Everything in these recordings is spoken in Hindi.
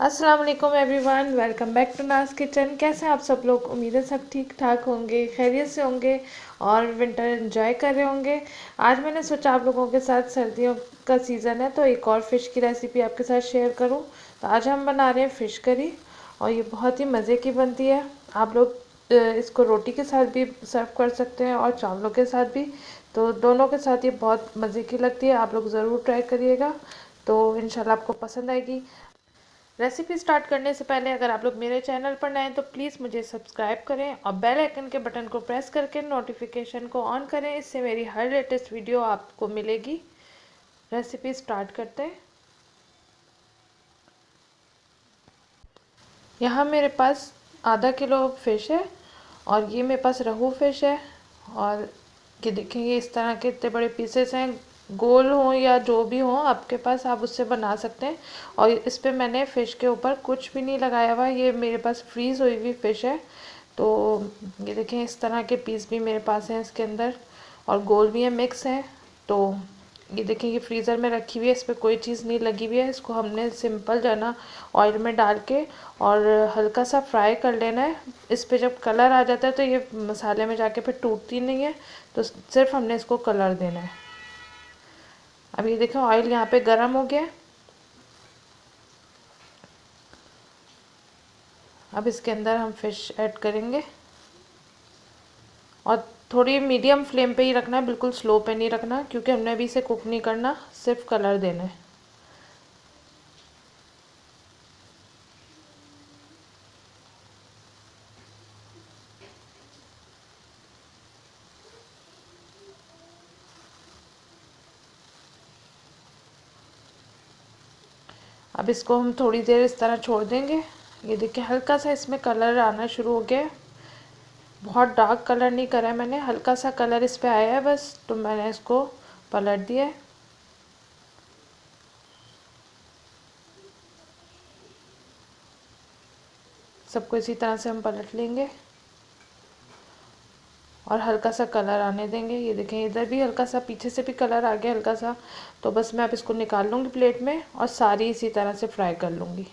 अस्सलाम वालेकुम एवरीवन, वेलकम बैक टू नाज किचन। कैसे हैं आप सब लोग? उम्मीद है सब ठीक ठाक होंगे, खैरियत से होंगे और विंटर एंजॉय कर रहे होंगे। आज मैंने सोचा आप लोगों के साथ, सर्दियों का सीज़न है तो एक और फ़िश की रेसिपी आपके साथ शेयर करूं। तो आज हम बना रहे हैं फ़िश करी और ये बहुत ही मज़े की बनती है। आप लोग इसको रोटी के साथ भी सर्व कर सकते हैं और चावलों के साथ भी, तो दोनों के साथ ये बहुत मज़े की लगती है। आप लोग ज़रूर ट्राई करिएगा, तो इंशाल्लाह आपको पसंद आएगी। रेसिपी स्टार्ट करने से पहले अगर आप लोग मेरे चैनल पर नए हैं तो प्लीज़ मुझे सब्सक्राइब करें और बेल आइकन के बटन को प्रेस करके नोटिफिकेशन को ऑन करें। इससे मेरी हर लेटेस्ट वीडियो आपको मिलेगी। रेसिपी स्टार्ट करते हैं। यहाँ मेरे पास आधा किलो फ़िश है और ये मेरे पास रहू फ़िश है। और ये देखेंगे इस तरह के इतने बड़े पीसेस हैं, गोल हो या जो भी हो आपके पास, आप उससे बना सकते हैं। और इस पे मैंने फ़िश के ऊपर कुछ भी नहीं लगाया हुआ, ये मेरे पास फ्रीज़ हुई हुई फ़िश है। तो ये देखें इस तरह के पीस भी मेरे पास हैं इसके अंदर, और गोल भी है, मिक्स है। तो ये देखें ये फ्रीज़र में रखी हुई है, इस पर कोई चीज़ नहीं लगी हुई है। इसको हमने सिंपल जो है ना ऑयल में डाल के और हल्का सा फ्राई कर लेना है। इस पे जब कलर आ जाता है तो ये मसाले में जाके फिर टूटती नहीं है, तो सिर्फ हमने इसको कलर देना है। अब ये देखो ऑयल यहाँ पे गर्म हो गया है। अब इसके अंदर हम फिश ऐड करेंगे और थोड़ी मीडियम फ्लेम पे ही रखना है, बिल्कुल स्लो पे नहीं रखना, क्योंकि हमने अभी इसे कुक नहीं करना, सिर्फ कलर देना है। अब इसको हम थोड़ी देर इस तरह छोड़ देंगे। ये देखिए हल्का सा इसमें कलर आना शुरू हो गया है। बहुत डार्क कलर नहीं करा है मैंने, हल्का सा कलर इस पे आया है बस, तो मैंने इसको पलट दिया है। सबको इसी तरह से हम पलट लेंगे और हल्का सा कलर आने देंगे। ये देखें इधर भी हल्का सा, पीछे से भी कलर आ गया हल्का सा। तो बस मैं अब इसको निकाल लूँगी प्लेट में और सारी इसी तरह से फ्राई कर लूँगी।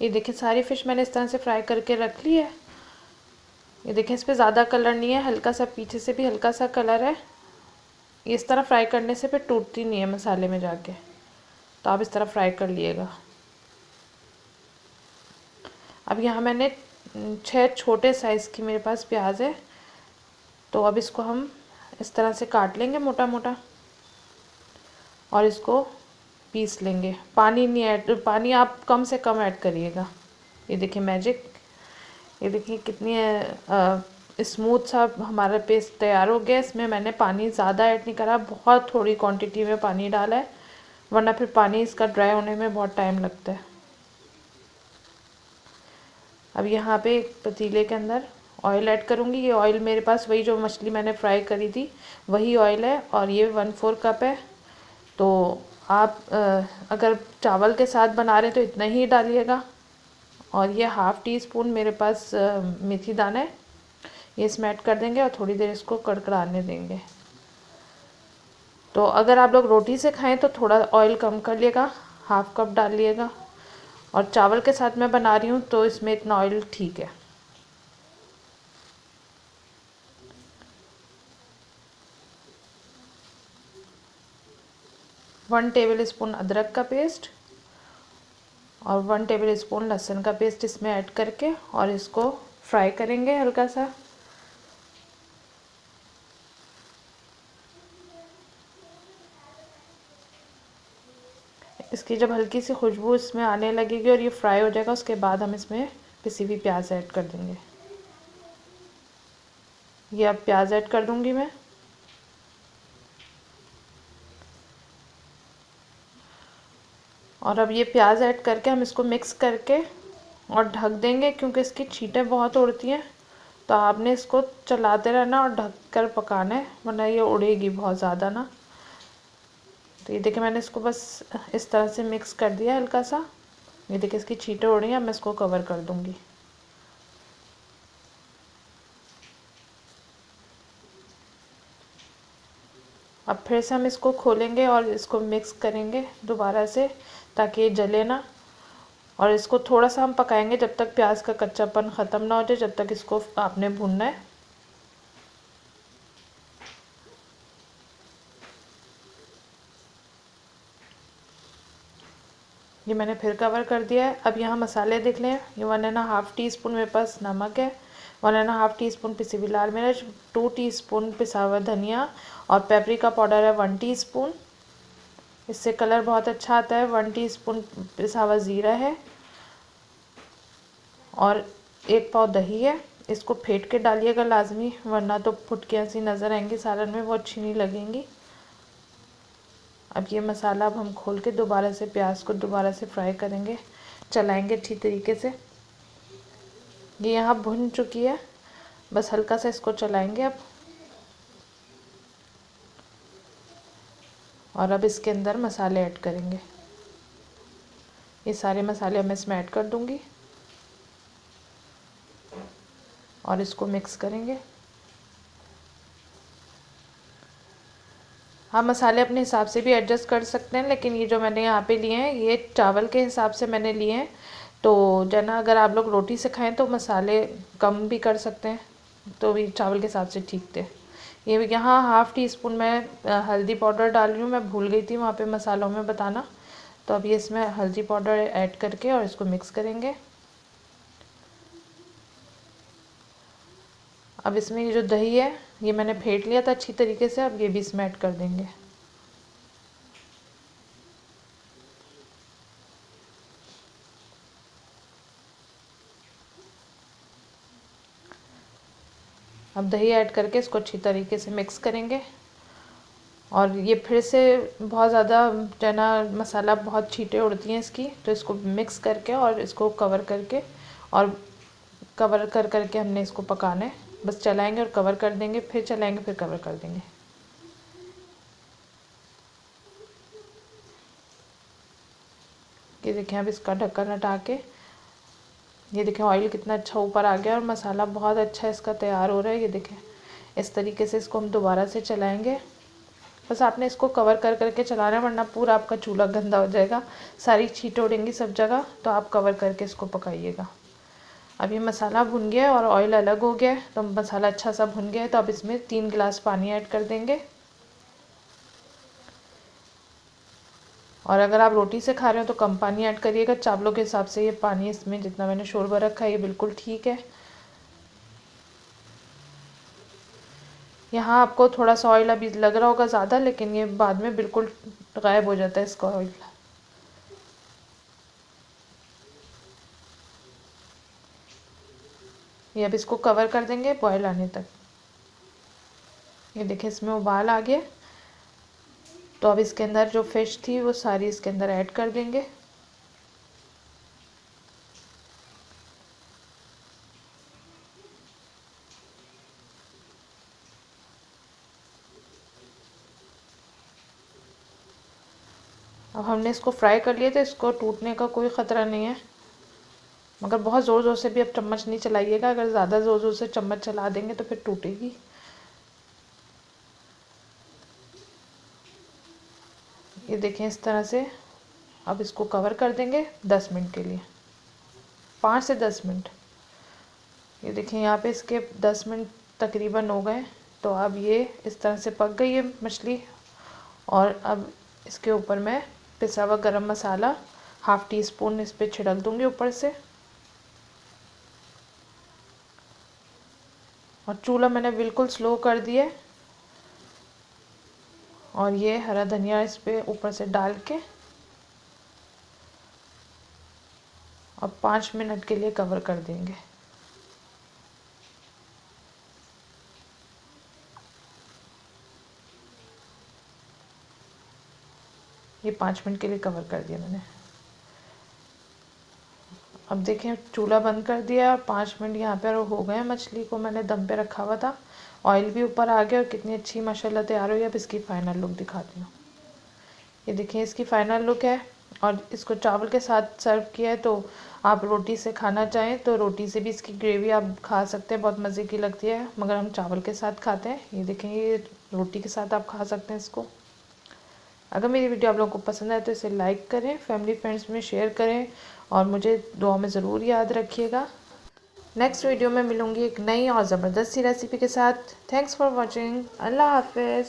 ये देखिए सारी फ़िश मैंने इस तरह से फ्राई करके रख ली है। ये देखें इस पर ज़्यादा कलर नहीं है, हल्का सा पीछे से भी हल्का सा कलर है। इस तरह फ्राई करने से फिर टूटती नहीं है मसाले में जाके, तो आप इस तरह फ्राई कर लिएगा। अब यहाँ मैंने 6 छोटे साइज़ की मेरे पास प्याज है, तो अब इसको हम इस तरह से काट लेंगे मोटा मोटा और इसको पीस लेंगे। पानी नहीं ऐड, पानी आप कम से कम ऐड करिएगा। ये देखिए मैजिक, ये देखिए कितनी स्मूथ सा हमारा पेस्ट तैयार हो गया। इसमें मैंने पानी ज़्यादा ऐड नहीं करा, बहुत थोड़ी क्वांटिटी में पानी डाला है, वरना फिर पानी इसका ड्राई होने में बहुत टाइम लगता है। अब यहाँ पे एक पतीले के अंदर ऑयल ऐड करूँगी। ये ऑयल मेरे पास वही जो मछली मैंने फ्राई करी थी वही ऑयल है, और ये 1/4 कप है। तो आप अगर चावल के साथ बना रहे हैं तो इतना ही डालिएगा। और ये हाफ़ टी स्पून मेरे पास मेथी दाना है, ये इसमें ऐड कर देंगे और थोड़ी देर इसको कड़कड़ाने देंगे। तो अगर आप लोग रोटी से खाएं तो थोड़ा ऑयल कम कर लिएगा, हाफ़ कप डालिएगा। और चावल के साथ मैं बना रही हूँ तो इसमें इतना ऑयल ठीक है। 1 टेबल स्पून अदरक का पेस्ट और 1 टेबल स्पून लहसुन का पेस्ट इसमें ऐड करके और इसको फ्राई करेंगे हल्का सा। इसकी जब हल्की सी खुशबू इसमें आने लगेगी और ये फ्राई हो जाएगा, उसके बाद हम इसमें पिसी हुई प्याज ऐड कर देंगे। ये अब प्याज ऐड कर दूंगी मैं। और अब ये प्याज ऐड करके हम इसको मिक्स करके और ढक देंगे, क्योंकि इसकी छींटें बहुत उड़ती हैं, तो आपने इसको चलाते रहना और ढक कर पकाना है, वरना ये उड़ेगी बहुत ज़्यादा ना। तो ये देखिए मैंने इसको बस इस तरह से मिक्स कर दिया हल्का सा। ये देखिए इसकी छींटें उड़ रही हैं, अब मैं इसको कवर कर दूँगी। अब फिर से हम इसको खोलेंगे और इसको मिक्स करेंगे दोबारा से ताकि ये जले ना। और इसको थोड़ा सा हम पकाएंगे जब तक प्याज का कच्चापन ख़त्म ना हो जाए, जब तक इसको आपने भूनना है। ये मैंने फिर कवर कर दिया है। अब यहाँ मसाले देख लें। ये 1.5 टीस्पून मेरे पास नमक है, 1.5 टीस्पून पिसी हुई लाल मिर्च, 2 टीस्पून पिसा हुआ धनिया और पेपरिका पाउडर है 1 टीस्पून। इससे कलर बहुत अच्छा आता है। 1 टीस्पून पिसा हुआ ज़ीरा है और 1 पाव दही है। इसको फेंट के डालिएगा लाजमी, वरना तो फुटकियाँ सी नज़र आएंगी सालन में, वो अच्छी नहीं लगेंगी। अब ये मसाला अब हम खोल के दोबारा से प्याज को दोबारा से फ्राई करेंगे, चलाएंगे अच्छी तरीके से। ये यहाँ भुन चुकी है, बस हल्का सा इसको चलाएंगे अब। और अब इसके अंदर मसाले ऐड करेंगे। ये सारे मसाले मैं इसमें ऐड कर दूंगी और इसको मिक्स करेंगे। आप मसाले अपने हिसाब से भी एडजस्ट कर सकते हैं, लेकिन ये जो मैंने यहाँ पे लिए हैं ये चावल के हिसाब से मैंने लिए हैं। तो जना अगर आप लोग रोटी से खाएं तो मसाले कम भी कर सकते हैं, तो भी चावल के हिसाब से ठीक थे। ये यहाँ 1/2 टीस्पून मैं हल्दी पाउडर डाल रही हूँ, मैं भूल गई थी वहाँ पे मसालों में बताना। तो अब ये इसमें हल्दी पाउडर ऐड करके और इसको मिक्स करेंगे। अब इसमें ये जो दही है ये मैंने फेंट लिया था अच्छी तरीके से, अब ये भी इसमें ऐड कर देंगे। अब दही ऐड करके इसको अच्छी तरीके से मिक्स करेंगे। और ये फिर से बहुत ज़्यादा जना मसाला बहुत छींटे उड़ती हैं इसकी, तो इसको मिक्स करके और इसको कवर करके और कवर कर करके हमने इसको पकाना है। बस चलाएंगे और कवर कर देंगे, फिर चलाएंगे फिर कवर कर देंगे। ये देखें, अब इसका ढक्कन हटा के ये देखें ऑयल कितना अच्छा ऊपर आ गया और मसाला बहुत अच्छा इसका तैयार हो रहा है। ये देखें इस तरीके से इसको हम दोबारा से चलाएंगे। बस आपने इसको कवर कर करके चलाना है, वरना पूरा आपका चूल्हा गंदा हो जाएगा, सारी छींटें उड़ेंगी सब जगह। तो आप कवर करके इसको पकाइएगा। अब ये मसाला भुन गया है और ऑयल अलग हो गया है, तो मसाला अच्छा सा भुन गया है। तो अब इसमें 3 गिलास पानी ऐड कर देंगे। और अगर आप रोटी से खा रहे हो तो कम पानी ऐड करिएगा, चावलों के हिसाब से ये पानी इसमें जितना मैंने शोरबा रखा है ये बिल्कुल ठीक है। यहाँ आपको थोड़ा सा ऑयल अभी लग रहा होगा ज़्यादा, लेकिन ये बाद में बिल्कुल गायब हो जाता है इसका ऑयल। ये अब इसको कवर कर देंगे बॉयल आने तक। ये देखिए इसमें उबाल आ गया, तो अब इसके अंदर जो फिश थी वो सारी इसके अंदर ऐड कर देंगे। अब हमने इसको फ्राई कर लिया, तो इसको टूटने का कोई ख़तरा नहीं है, मगर बहुत ज़ोर ज़ोर से भी अब चम्मच नहीं चलाइएगा। अगर ज़्यादा ज़ोर ज़ोर से चम्मच चला देंगे तो फिर टूटेगी। ये देखें इस तरह से। अब इसको कवर कर देंगे 10 मिनट के लिए, 5 से 10 मिनट। ये देखें यहाँ पे इसके 10 मिनट तकरीबन हो गए। तो अब ये इस तरह से पक गई है मछली। और अब इसके ऊपर मैं पिसा हुआ गरम मसाला 1/2 टीस्पून इस पर छिड़क दूँगी ऊपर से। और चूल्हा मैंने बिल्कुल स्लो कर दिया। और ये हरा धनिया इस पे ऊपर से डाल के और 5 मिनट के लिए कवर कर देंगे। ये 5 मिनट के लिए कवर कर दिया मैंने। अब देखें चूल्हा बंद कर दिया और 5 मिनट यहाँ पर हो गए। मछली को मैंने दम पे रखा हुआ था, ऑयल भी ऊपर आ गया और कितनी अच्छी माशाल्लाह तैयार हुई। अब इसकी फ़ाइनल लुक दिखाती हूँ। ये देखिए इसकी फ़ाइनल लुक है। और इसको चावल के साथ सर्व किया है। तो आप रोटी से खाना चाहें तो रोटी से भी इसकी ग्रेवी आप खा सकते हैं, बहुत मज़े की लगती है, मगर हम चावल के साथ खाते हैं। ये देखें, ये रोटी के साथ आप खा सकते हैं इसको। अगर मेरी वीडियो आप लोगों को पसंद आए तो इसे लाइक करें, फैमिली फ्रेंड्स में शेयर करें और मुझे दुआ में ज़रूर याद रखिएगा। नेक्स्ट वीडियो में मिलूँगी एक नई और ज़बरदस्त सी रेसिपी के साथ। Thanks for watching. अल्लाह हाफिज़।